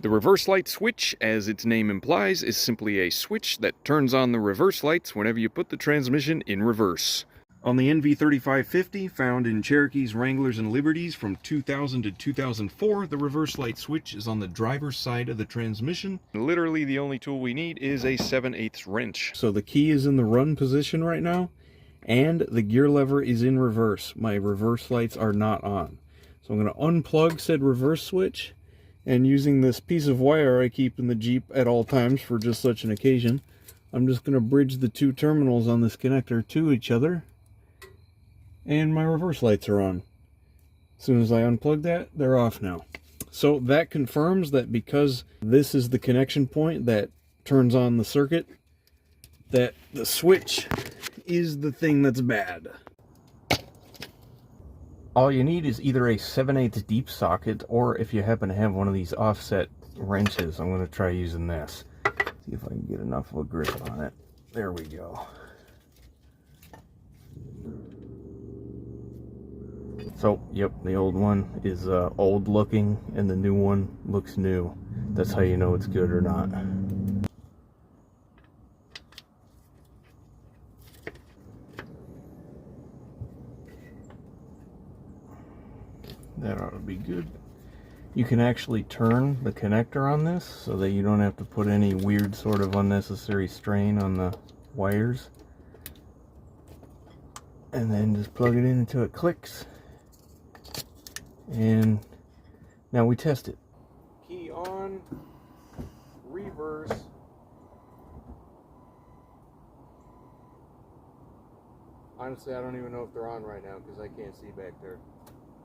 The reverse light switch, as its name implies, is simply a switch that turns on the reverse lights whenever you put the transmission in reverse. On the NV3550, found in Cherokees, Wranglers, and Liberties from 2000 to 2004, the reverse light switch is on the driver's side of the transmission. Literally the only tool we need is a 7/8 wrench. So the key is in the run position right now, and the gear lever is in reverse. My reverse lights are not on. So I'm going to unplug said reverse switch, and using this piece of wire I keep in the Jeep at all times for just such an occasion, I'm just going to bridge the two terminals on this connector to each other, and my reverse lights are on. As soon as I unplug that, they're off now. So that confirms that because this is the connection point that turns on the circuit, that the switch is the thing that's bad. All you need is either a 7/8 deep socket, or if you happen to have one of these offset wrenches, I'm going to try using this. See if I can get enough of a grip on it. There we go. So, yep, the old one is old looking, and the new one looks new. That's how you know it's good or not. That ought to be good. You can actually turn the connector on this so that you don't have to put any weird sort of unnecessary strain on the wires. And then just plug it in until it clicks. And now we test it. Key on, reverse. Honestly, I don't even know if they're on right now because I can't see back there.